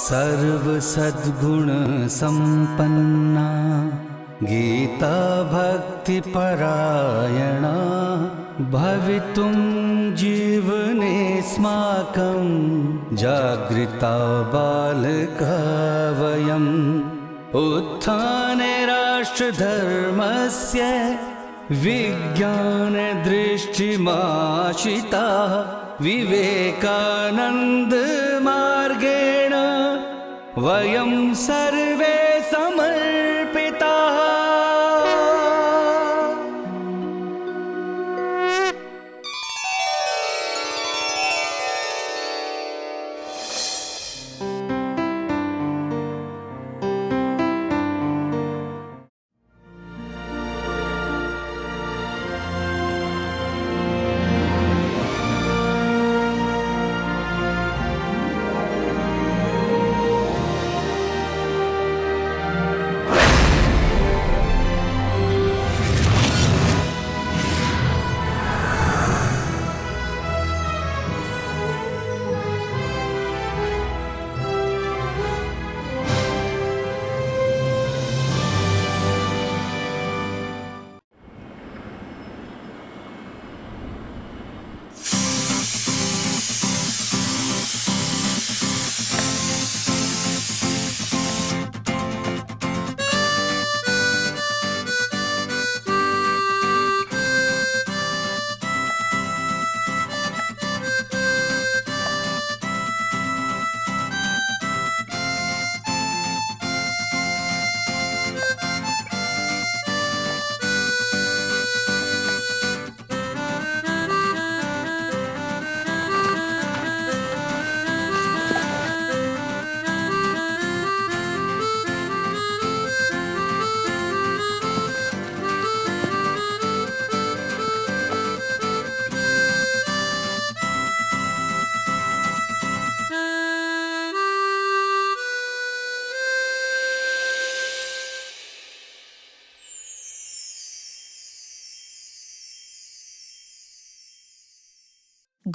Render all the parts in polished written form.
सर्व सद्गुण संपन्ना गीता भक्ति परायणा भवितुं जीवनेऽस्माकं जागृता बालका वयम् उत्थाने राष्ट्रधर्मस्य विज्ञानदृष्टिमाशिताः विवेकानन्दमार्गेण वयं सर्वे समर्पिताः।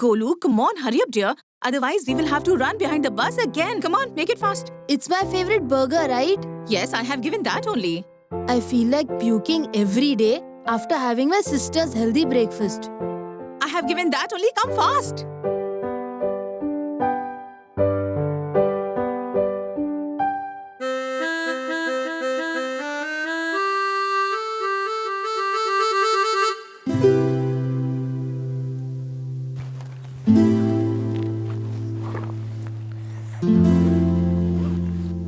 Golu, come on, hurry up, dear. Otherwise, we will have to run behind the bus again. Come on, make it fast. It's my favorite burger, right? Yes, I have given that only. I feel like puking every day after having my sister's healthy breakfast. I have given that only. Come fast.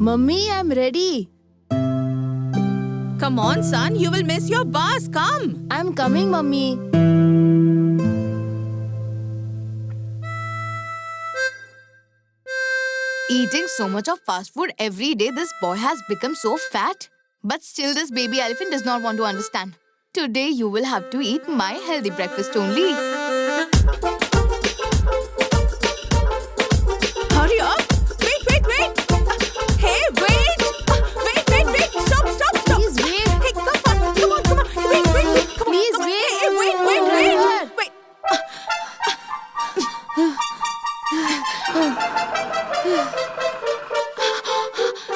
Mummy, I'm ready. Come on, son. You will miss your bus. Come. I'm coming, Mummy. Eating so much of fast food every day, this boy has become so fat. But still this baby elephant does not want to understand. Today you will have to eat my healthy breakfast only. Hurry up. Wait. Hey, wait. Wait. Stop. Please wait. Hey, come on. Wait. Come on. Please come on. wait. Hey, wait.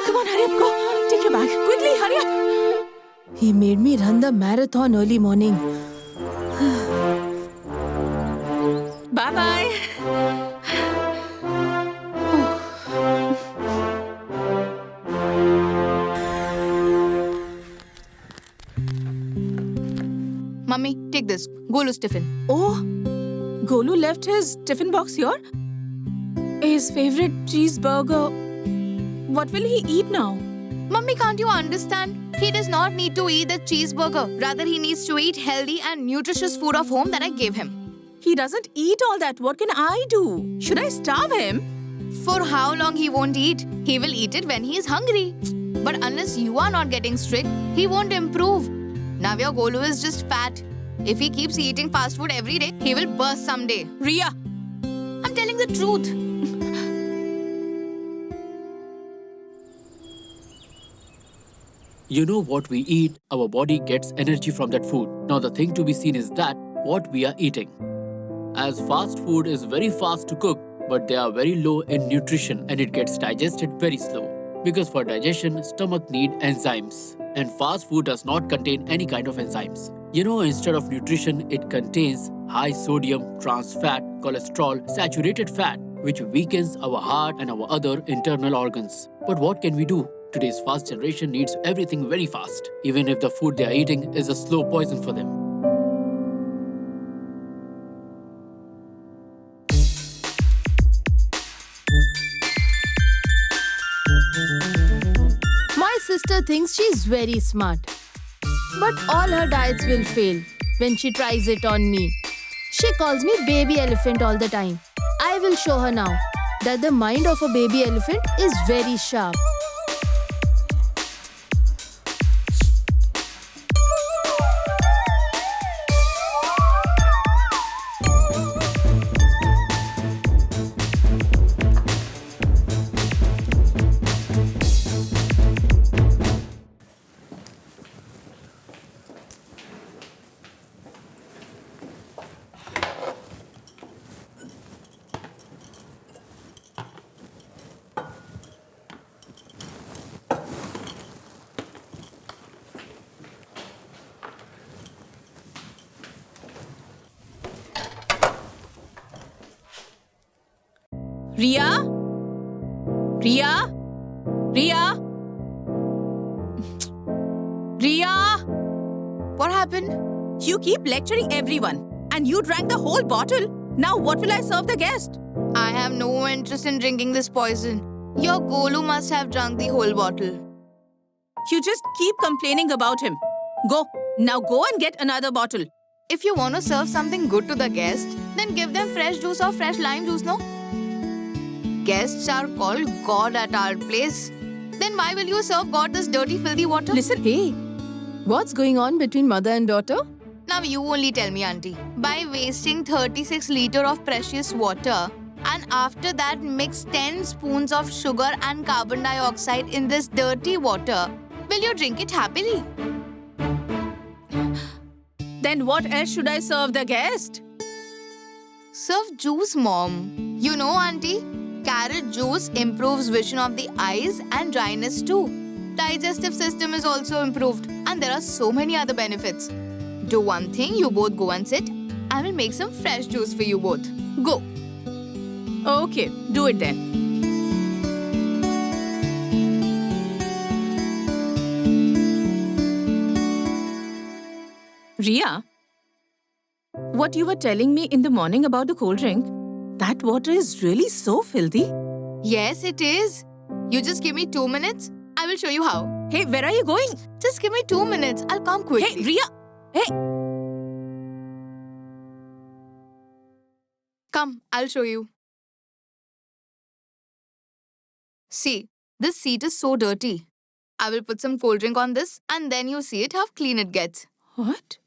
Come on, hurry up. Go. Take your bag. Quickly, hurry up. He made me run the marathon early morning. Bye-bye. Mummy, take this. Golu's tiffin. Oh, Golu left his tiffin box here? His favorite cheeseburger. What will he eat now? Mummy, can't you understand? He does not need to eat the cheeseburger. Rather, he needs to eat healthy and nutritious food of home that I gave him. He doesn't eat all that. What can I do? Should I starve him? For how long he won't eat? He will eat it when he is hungry. But unless you are not getting strict, he won't improve. Now your Golu is just fat. If he keeps eating fast food every day, he will burst someday. Ria! I'm telling the truth. You know what we eat, our body gets energy from that food. Now the thing to be seen is that what we are eating. As fast food is very fast to cook, but they are very low in nutrition and it gets digested very slow. Because for digestion, stomach need enzymes. And fast food does not contain any kind of enzymes. You know, instead of nutrition, it contains high sodium, trans fat, cholesterol, saturated fat, which weakens our heart and our other internal organs. But what can we do? Today's fast generation needs everything very fast, even if the food they are eating is a slow poison for them. My sister thinks she's very smart. But all her diets will fail when she tries it on me. She calls me baby elephant all the time. I will show her now that the mind of a baby elephant is very sharp. Riya? Riya? Riya? Riya? What happened? You keep lecturing everyone and you drank the whole bottle. Now what will I serve the guest? I have no interest in drinking this poison. Your Golu must have drunk the whole bottle. You just keep complaining about him. Go. Now go and get another bottle. If you want to serve something good to the guest, then give them fresh juice or fresh lime juice, no? Guests are called God at our place. Then why will you serve God this dirty, filthy water? Listen, Hey, what's going on between mother and daughter? Now you only tell me, auntie. By wasting 36 liters of precious water and after that mix 10 spoons of sugar and carbon dioxide in this dirty water, will you drink it happily? then what else should I serve the guest? Serve juice, mom. You know, auntie, carrot juice improves vision of the eyes and dryness too. Digestive system is also improved and there are so many other benefits. Do one thing, you both go and sit. I will make some fresh juice for you both. Go. Okay, do it then. Riya, what you were telling me in the morning about the cold drink, that water is really so filthy. Yes, it is. You just give me 2 minutes. I will show you how. Hey, where are you going? Just give me 2 minutes. I'll come quickly. Hey, Riya! Hey! Come, I'll show you. See, this seat is so dirty. I will put some cold drink on this and then you see it how clean it gets. What?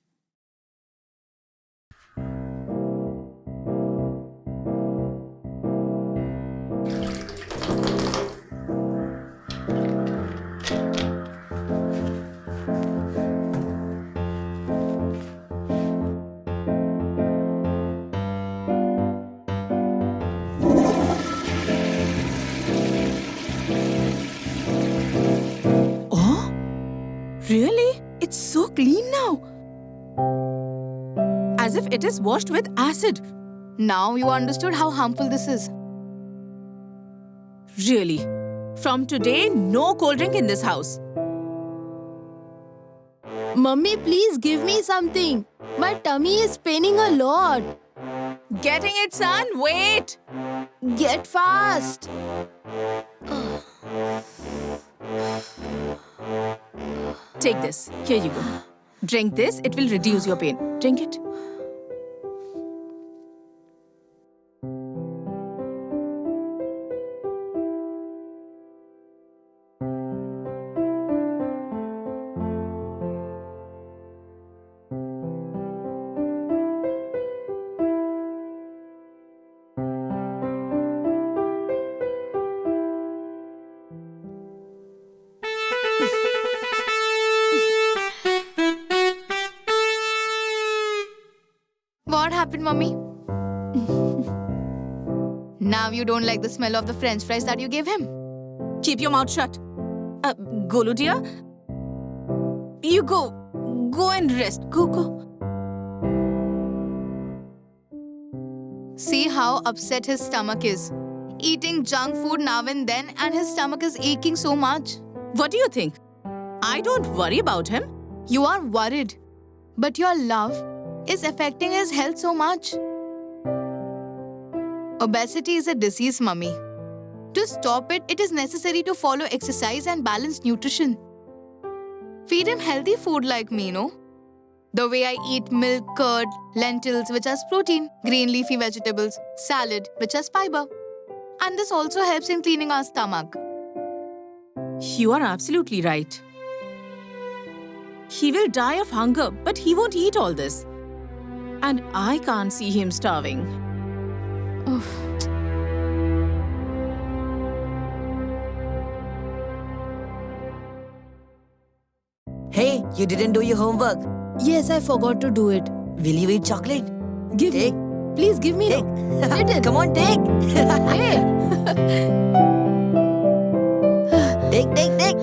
Oh? Really? It's so clean now. As if it is washed with acid. Now you understood how harmful this is. Really? From today, no cold drink in this house. Mummy, please give me something. My tummy is paining a lot. Getting it, son. Wait. Get fast. Take this. Here you go. Drink this. It will reduce your pain. Drink it. What happened, mummy? Now you don't like the smell of the French fries that you gave him. Keep your mouth shut. Golu dear, you go. Go and rest. Go. See how upset his stomach is. Eating junk food now and then, and his stomach is aching so much. What do you think? I don't worry about him. You are worried, but your love is affecting his health so much. Obesity is a disease, mummy. To stop it, it is necessary to follow exercise and balanced nutrition. Feed him healthy food like me, no? The way I eat milk, curd, lentils, which has protein, green leafy vegetables, salad, which has fiber. And this also helps in cleaning our stomach. You are absolutely right. He will die of hunger, but he won't eat all this. And I can't see him starving. Oof. Hey, you didn't do your homework. Yes, I forgot to do it. Will you eat chocolate? Give Take. me. Please give me. Take. Little. Come on, take. Hey. Take.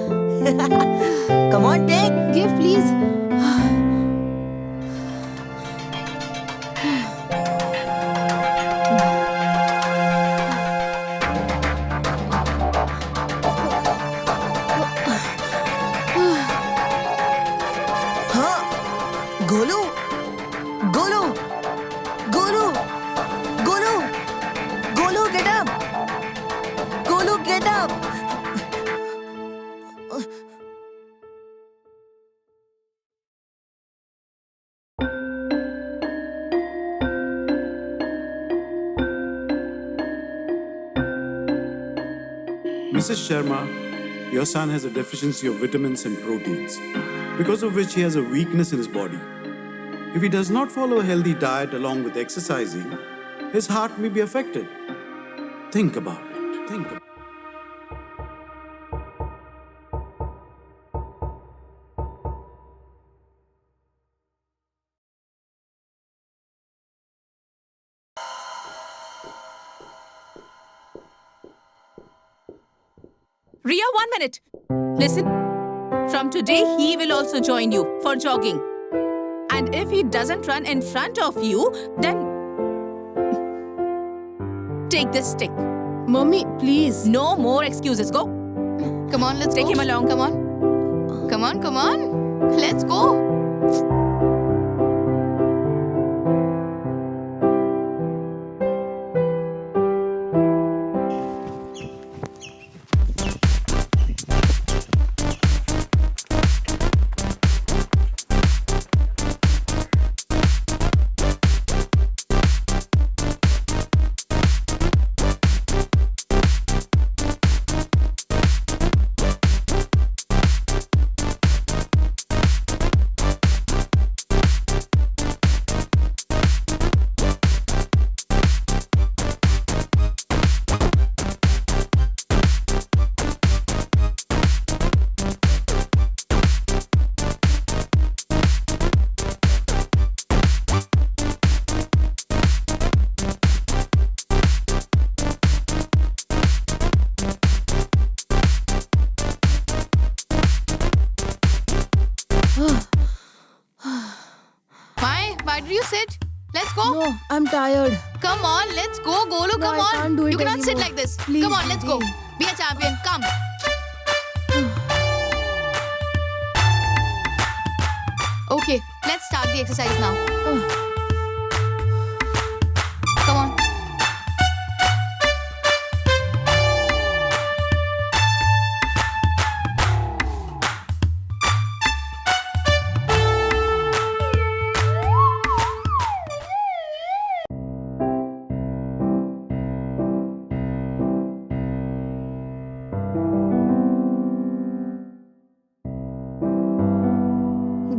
Come on, take. Give, please. Huh? Golu? Golu? Golu? Golu? Golu, get up! Golu, get up! Mrs. Sharma, your son has a deficiency of vitamins and proteins, because of which he has a weakness in his body. If he does not follow a healthy diet along with exercising, his heart may be affected. Think about it. Think about it. Ria, 1 minute. Listen. From today, he will also join you for jogging. And if he doesn't run in front of you, then take this stick. Mummy, please. No more excuses. Go. Come on, let's Take go. him along. Come on. Come on. Let's go. Why did you sit? Let's go. No, I'm tired. Come on, let's go, Golu. No, Come I on. can't do it You cannot sit anymore. like this. Please, Come on, let's go. Didi. Be a champion. Come. Okay, let's start the exercise now. Come on.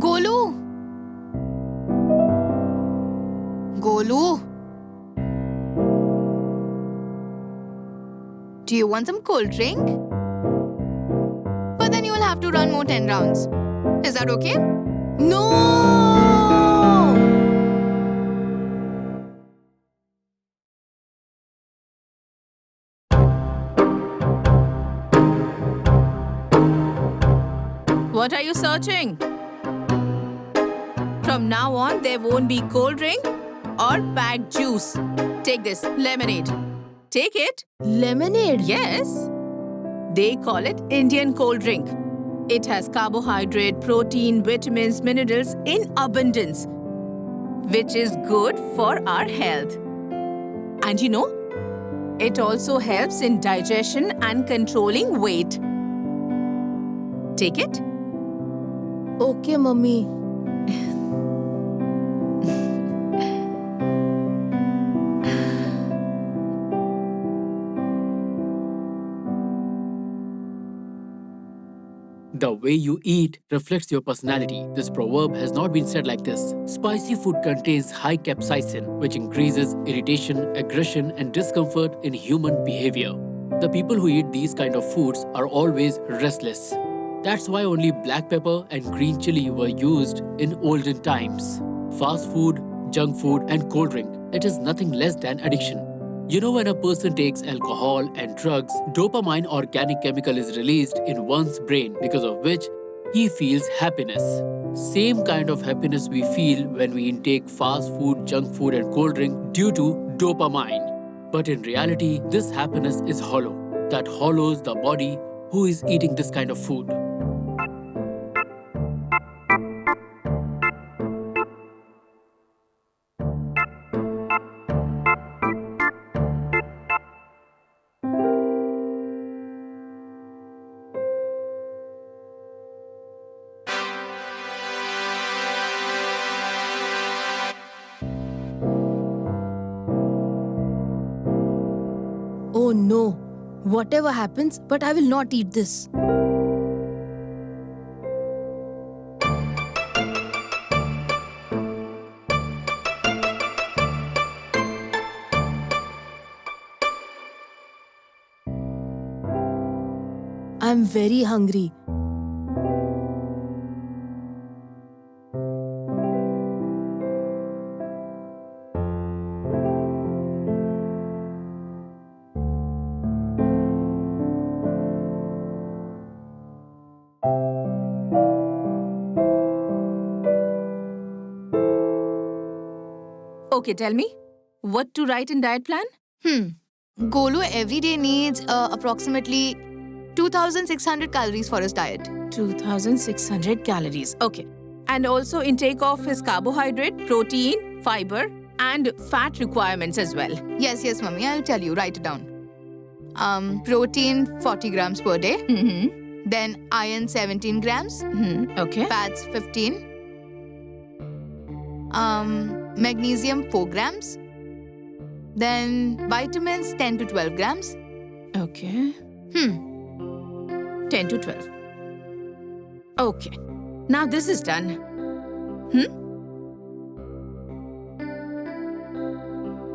Golu. Golu. Do you want some cold drink? But then you will have to run more 10 rounds. Is that okay? No! What are you searching? From now on, there won't be cold drink or packed juice. Take this, lemonade. Take it. Lemonade? Yes. They call it Indian cold drink. It has carbohydrate, protein, vitamins, minerals in abundance, which is good for our health. And you know, it also helps in digestion and controlling weight. Take it. Okay, mummy. The way you eat reflects your personality. This proverb has not been said like this. Spicy food contains high capsaicin, which increases irritation, aggression, and discomfort in human behavior. The people who eat these kind of foods are always restless. That's why only black pepper and green chili were used in olden times. Fast food, junk food, and cold drink, it is nothing less than addiction. You know, when a person takes alcohol and drugs, dopamine organic chemical is released in one's brain, because of which he feels happiness. Same kind of happiness we feel when we intake fast food, junk food, and cold drink due to dopamine. But in reality, this happiness is hollow. That hollows the body who is eating this kind of food. Oh no. Whatever happens, but I will not eat this. I'm very hungry. Okay, tell me, what to write in diet plan? Golu every day needs approximately 2,600 calories for his diet. 2,600 calories. Okay. And also intake of his carbohydrate, protein, fiber, and fat requirements as well. Yes, mummy, I'll tell you. Write it down. Protein 40 grams per day. Mm-hmm. Then iron 17 grams. Mm-hmm. Okay. Fats 15. Magnesium 4 grams. Then vitamins 10 to 12 grams. Okay. 10 to 12. Okay. Now this is done.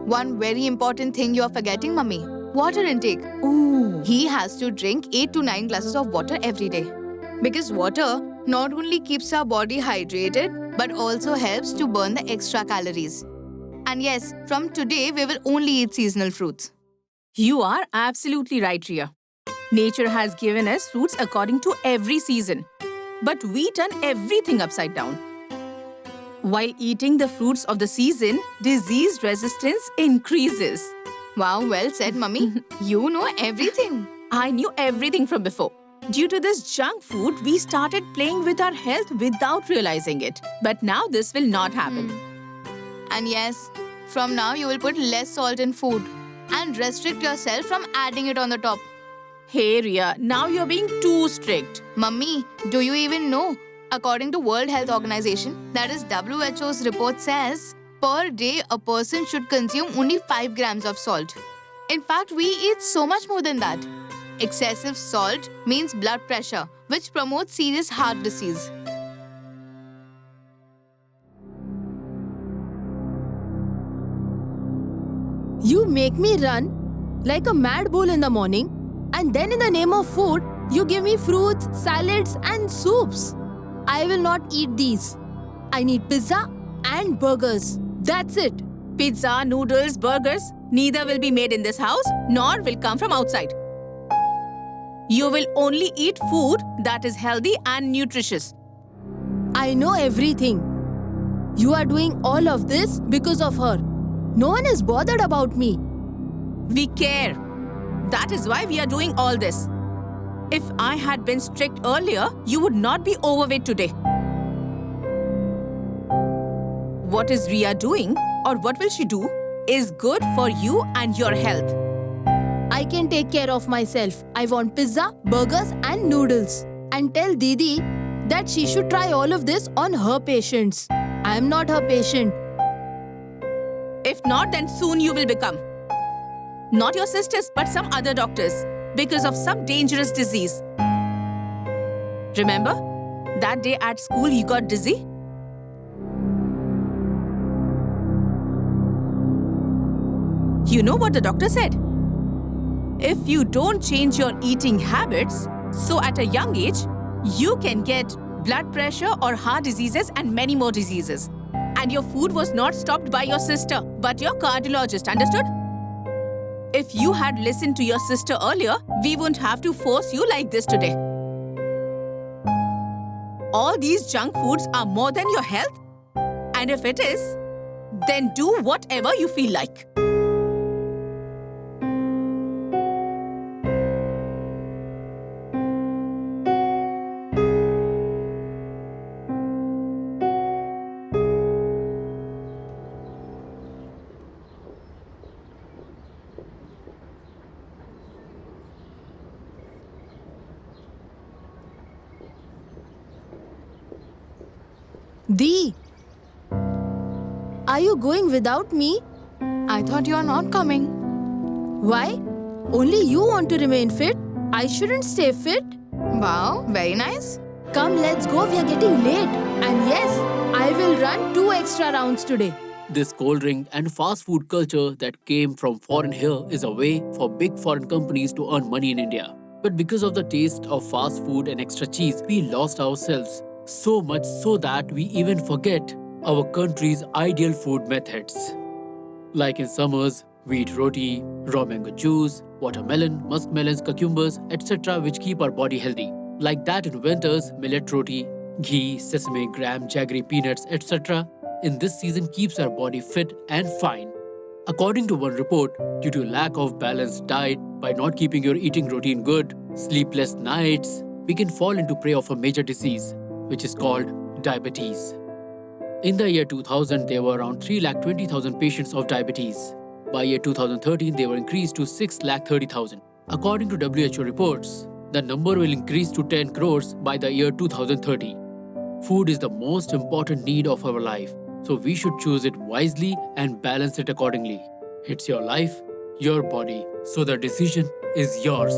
One very important thing you are forgetting, mummy. Water intake. Ooh. He has to drink 8 to 9 glasses of water every day. Because water not only keeps our body hydrated, but also helps to burn the extra calories. And yes, from today, we will only eat seasonal fruits. You are absolutely right, Ria. Nature has given us fruits according to every season. But we turn everything upside down. While eating the fruits of the season, disease resistance increases. Wow, well said, mummy. You know everything. I knew everything from before. Due to this junk food, we started playing with our health without realizing it. But now this will not happen. And yes, from now you will put less salt in food and restrict yourself from adding it on the top. Hey Ria, now you're being too strict. Mummy, do you even know? According to World Health Organization, that is WHO's report says, per day a person should consume only 5 grams of salt. In fact, we eat so much more than that. Excessive salt means blood pressure, which promotes serious heart disease. You make me run like a mad bull in the morning, and then in the name of food, you give me fruits, salads, and soups. I will not eat these. I need pizza and burgers. That's it. Pizza, noodles, burgers, neither will be made in this house nor will come from outside. You will only eat food that is healthy and nutritious. I know everything. You are doing all of this because of her. No one is bothered about me. We care. That is why we are doing all this. If I had been strict earlier, you would not be overweight today. What is Ria doing, or what will she do, is good for you and your health. I can take care of myself. I want pizza, burgers, and noodles. And tell Didi that she should try all of this on her patients. I am not her patient. If not, then soon you will become. Not your sisters, but some other doctors, because of some dangerous disease. Remember that day at school you got dizzy? You know what the doctor said? If you don't change your eating habits, so at a young age, you can get blood pressure or heart diseases and many more diseases. And your food was not stopped by your sister, but your cardiologist, understood? If you had listened to your sister earlier, we wouldn't have to force you like this today. All these junk foods are more than your health? And if it is, then do whatever you feel like. Dee, are you going without me? I thought you are not coming. Why? Only you want to remain fit? I shouldn't stay fit. Wow, very nice. Come, let's go. We are getting late. And yes, I will run 2 extra rounds today. This cold drink and fast food culture that came from foreign here is a way for big foreign companies to earn money in India. But because of the taste of fast food and extra cheese, we lost ourselves. So much so that we even forget our country's ideal food methods. Like in summers, we eat roti, raw mango juice, watermelon, muskmelons, cucumbers, etc. which keep our body healthy. Like that in winters, millet roti, ghee, sesame, gram, jaggery, peanuts, etc. in this season keeps our body fit and fine. According to one report, due to lack of balanced diet, by not keeping your eating routine good, sleepless nights, we can fall into prey of a major disease, which is called diabetes. In the year 2000, there were around 3,20,000 patients of diabetes. By year 2013, they were increased to 6,30,000. According to WHO reports, the number will increase to 10 crores by the year 2030. Food is the most important need of our life, so we should choose it wisely and balance it accordingly. It's your life, your body, so the decision is yours.